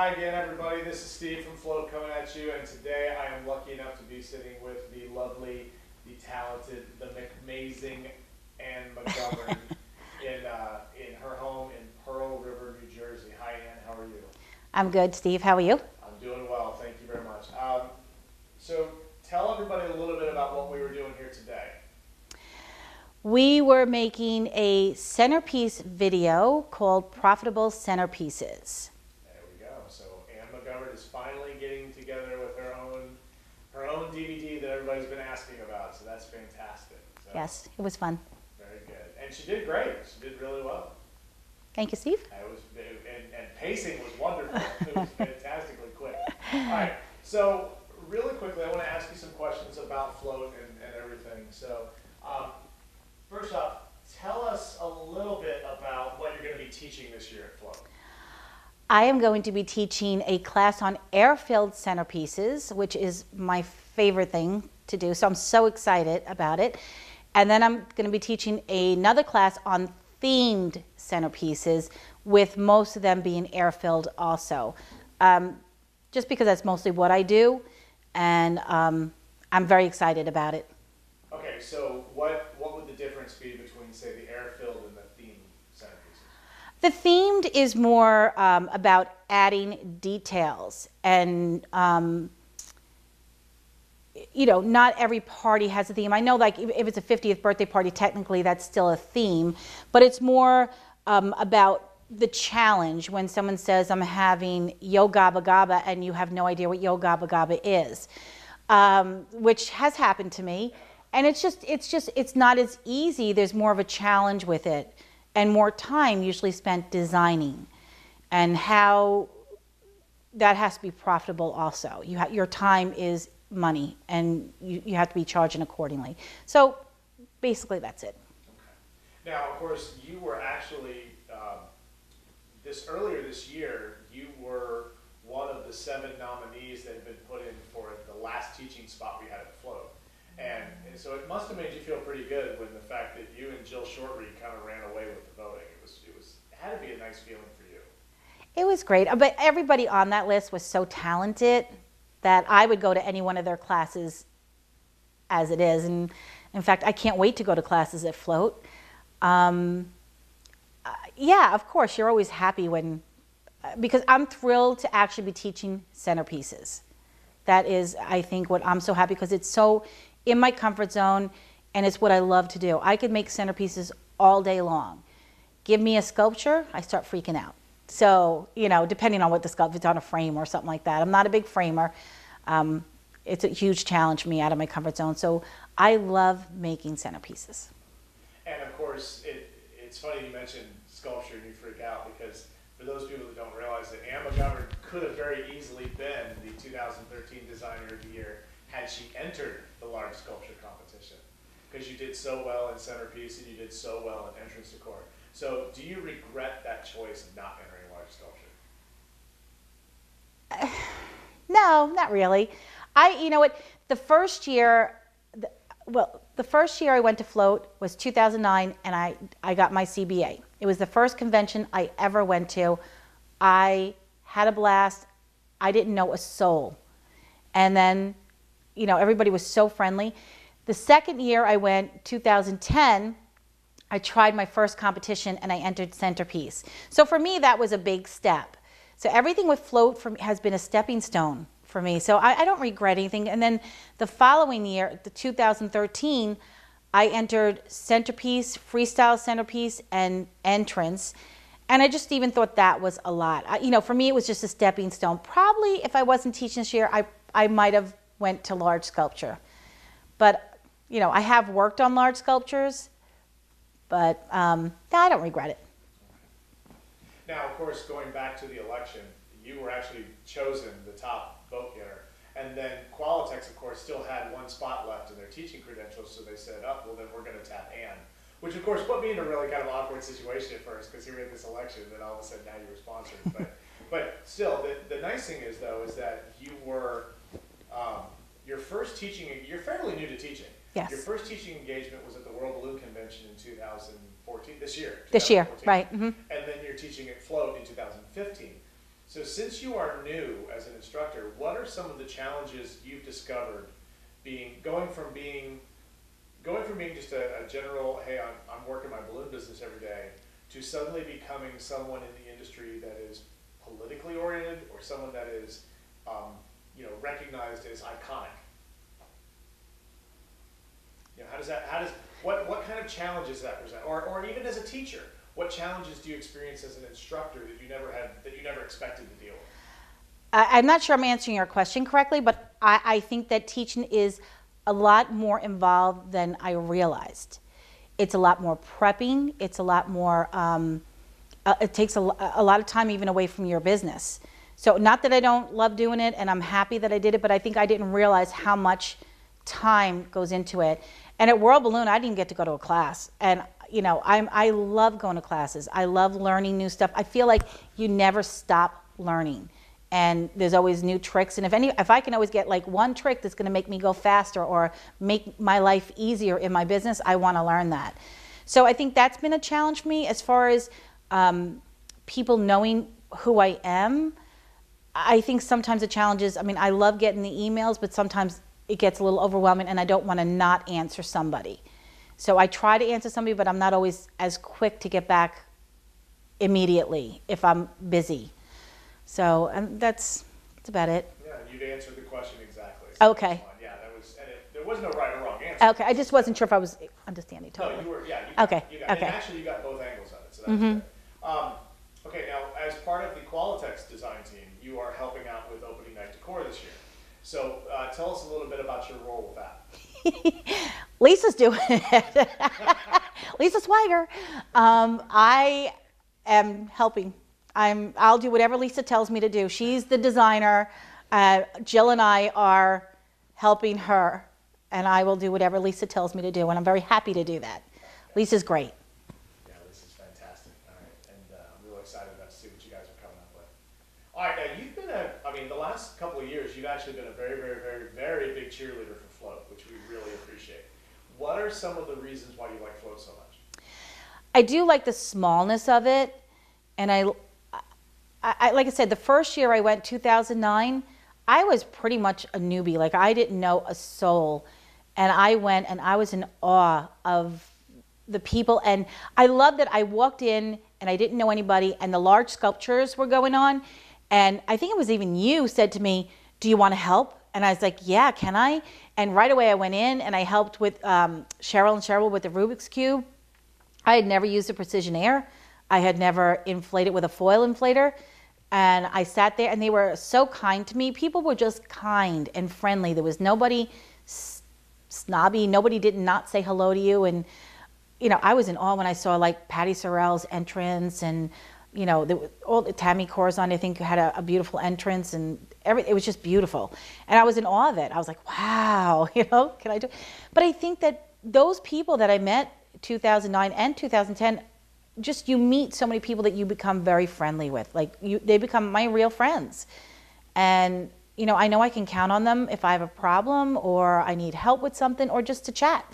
Hi again, everybody. This is Steve from Float coming at you, and today I am lucky enough to be sitting with the lovely, the talented, the McMazing Ann McGovern in her home in Pearl River, New Jersey. Hi, Ann. How are you? I'm good, Steve. How are you? I'm doing well. Thank you very much. So tell everybody a little bit about what we were doing here today. We were making a centerpiece video called Profitable Centerpieces. There we go. So Ann McGovern is finally getting together with her own DVD that everybody's been asking about. So that's fantastic. So, Yes, it was fun. very good. And she did great. She did really well. Thank you, Steve. And pacing was wonderful. It was fantastically quick. All right. So really quickly, I want to ask you some questions about Float and everything. So first off, tell us a little bit about what you're going to be teaching this year at Float. I am going to be teaching a class on air-filled centerpieces, which is my favorite thing to do. So I'm so excited about it. And then I'm going to be teaching another class on themed centerpieces, with most of them being air-filled also. Just because that's mostly what I do, and I'm very excited about it. Okay, so what would the difference be between, say, the air-filled and the themed centerpieces? The themed is more about adding details, and you know, not every party has a theme. I know, like, if it's a 50th birthday party, technically that's still a theme, but it's more about the challenge when someone says, I'm having Yo Gabba Gabba, and you have no idea what Yo Gabba Gabba is, which has happened to me. And it's not as easy. There's more of a challenge with it, and more time usually spent designing, and how that has to be profitable also. Your time is money, and you have to be charging accordingly. So basically that's it. Okay. Now, of course, you were actually, earlier this year, you were one of the 7 nominees that had been put in for the last teaching spot we had at Float. And so it must have made you feel pretty good when the fact that you and Jill Shortreed kind of ran away with the voting. It had to be a nice feeling for you. It was great, but everybody on that list was so talented that I would go to any one of their classes as it is. And in fact, I can't wait to go to classes at Float. Yeah, of course, you're always happy when, because I'm thrilled to actually be teaching centerpieces. That is, I think, what I'm so happy, because it's so in my comfort zone, and it's what I love to do. I could make centerpieces all day long. Give me a sculpture, I start freaking out. So, you know, depending on what the sculpture, if it's on a frame or something like that. I'm not a big framer. It's a huge challenge for me, out of my comfort zone. So I love making centerpieces. And of course, it's funny you mentioned sculpture and you freak out, because for those people that don't realize that Ann McGovern could have very easily been the 2013 Designer of the Year had she entered the large sculpture competition, because you did so well in centerpiece and you did so well in entrance decor. So do you regret that choice of not entering large sculpture? No, not really. You know what, the first year I went to Float was 2009, and I got my CBA. It was the first convention I ever went to. I had a blast. I didn't know a soul. And then, you know, everybody was so friendly. The second year I went, 2010, I tried my first competition and I entered centerpiece. So for me, that was a big step. So everything with Float has been a stepping stone for me. So I don't regret anything. And then the following year, the 2013, I entered centerpiece, freestyle centerpiece, and entrance. And I just even thought that was a lot. You know, for me, it was just a stepping stone. Probably if I wasn't teaching this year, I might have went to large sculpture. But, you know, I have worked on large sculptures, but no, I don't regret it. Now, of course, going back to the election, you were actually chosen the top vote getter. And then Qualitex, of course, still had 1 spot left in their teaching credentials, so they said, oh, well, then we're going to tap Ann. Which, of course, put me in a really kind of awkward situation at first, because here we had this election, and then all of a sudden now you were sponsored. But still, the nice thing is, though, is that you were, your first teaching, you're fairly new to teaching. Yes. Your first teaching engagement was at the World Balloon Convention in 2014, this year. This year, right. Mm-hmm. And then you're teaching at Float in 2015. So since you are new as an instructor, what are some of the challenges you've discovered going from being just a general, hey, I'm working my balloon business every day, to suddenly becoming someone in the industry that is politically oriented or someone that is recognized as iconic? What kind of challenges does that present? Or even as a teacher, what challenges do you experience as an instructor that you never expected to deal with? I'm not sure I'm answering your question correctly, but I think that teaching is a lot more involved than I realized. It's a lot more prepping. It's a lot more, it takes a lot of time even away from your business. So not that I don't love doing it and I'm happy that I did it, but I think I didn't realize how much time goes into it. And at World Balloon, I didn't get to go to a class. And I love going to classes. I love learning new stuff. I feel like you never stop learning. And there's always new tricks. And if I can always get like one trick that's going to make me go faster or make my life easier in my business, I want to learn that. So I think that's been a challenge for me as far as people knowing who I am. I think sometimes the challenge is, I love getting the emails, but sometimes it gets a little overwhelming and I don't want to not answer somebody. So I try to answer somebody, but I'm not always as quick to get back immediately if I'm busy. So that's about it. Yeah, you've answered the question exactly. So okay. Yeah, there was no right or wrong answer. Okay, I just wasn't sure if I was understanding totally. No, you were. Yeah. Okay. And actually, you got both angles of it, so that's good. Okay, now as part of the Qualitex design team, you are helping out with opening night decor this year. So tell us a little bit about your role with that. Lisa's doing it. Lisa Swiger. I am helping. I'll do whatever Lisa tells me to do. She's the designer. Jill and I are helping her, and I will do whatever Lisa tells me to do, and I'm very happy to do that. Lisa's great. Yeah, Lisa's fantastic. All right, and I'm really excited about to see what you guys are coming up with. All right, now you've been the last couple of years, you've actually been a very, very, very, very big cheerleader for Float, which we really appreciate. What are some of the reasons why you like Float so much? I do like the smallness of it, and I like I said, the first year I went, 2009, I was pretty much a newbie. Like I didn't know a soul, and I went and I was in awe of the people, and I loved that I walked in and I didn't know anybody, and the large sculptures were going on, and I think it was even you said to me, "Do you want to help?" And I was like, "Yeah, can I?" And right away I went in and I helped with Cheryl with the Rubik's Cube. I had never used a precision air. I had never inflated with a foil inflator. And I sat there and they were so kind to me. People were just kind and friendly. There was nobody snobby. Nobody did not say hello to you. And, I was in awe when I saw like Patty Sorrell's entrance and, all the Tammy Corzine, I think, had a beautiful entrance and it was just beautiful. And I was in awe of it. I was like, wow, can I do? But I think that those people that I met 2009 and 2010, just you meet so many people that you become very friendly with. Like they become my real friends. And, I know I can count on them if I have a problem or I need help with something or just to chat.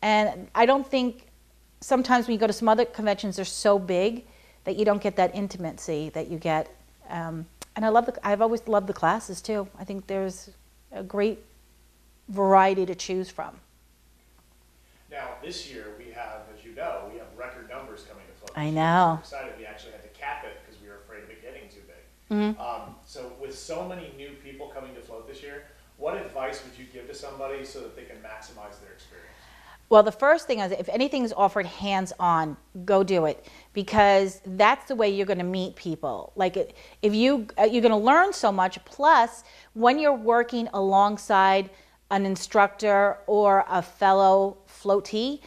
And I don't think sometimes when you go to some other conventions, they're so big that you don't get that intimacy that you get. And I've always loved the classes too. I think there's a great variety to choose from. Now, this year we have, as you know, we have record numbers coming to Float. I know. So we're excited. We actually had to cap it because we were afraid of it getting too big. So with so many new people coming to Float this year, what advice would you give to somebody so that they can maximize their experience? Well, the first thing is if anything's offered hands-on, go do it, because that's the way you're going to meet people. Like if you're going to learn so much. Plus, when you're working alongside an instructor or a fellow floatee,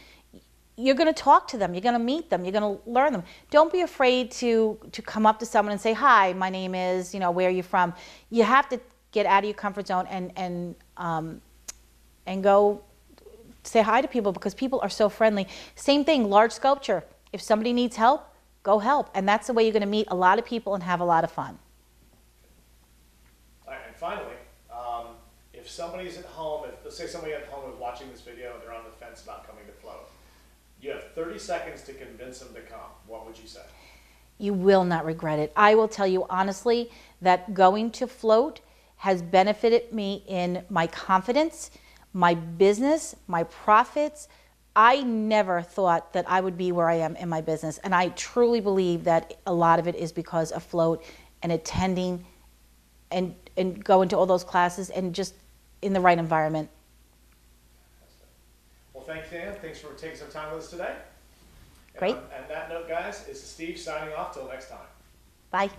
you're going to talk to them, you're going to meet them, you're going to learn them. Don't be afraid to come up to someone and say, "Hi, my name is, where are you from?" You have to get out of your comfort zone and go say hi to people, because people are so friendly. Same thing, large sculpture. If somebody needs help, go help. And that's the way you're going to meet a lot of people and have a lot of fun. All right, and finally, if somebody's at home, let's say somebody at home is watching this video and they're on the fence about coming to Float, you have 30 seconds to convince them to come. What would you say? You will not regret it. I will tell you honestly that going to float has benefited me in my confidence, my business, my profits. I never thought that I would be where I am in my business. And I truly believe that a lot of it is because of float and attending and going to all those classes and just in the right environment. Well, thanks, Dan. Thanks for taking some time with us today. Great. And on that note, guys, this is Steve signing off till next time. Bye.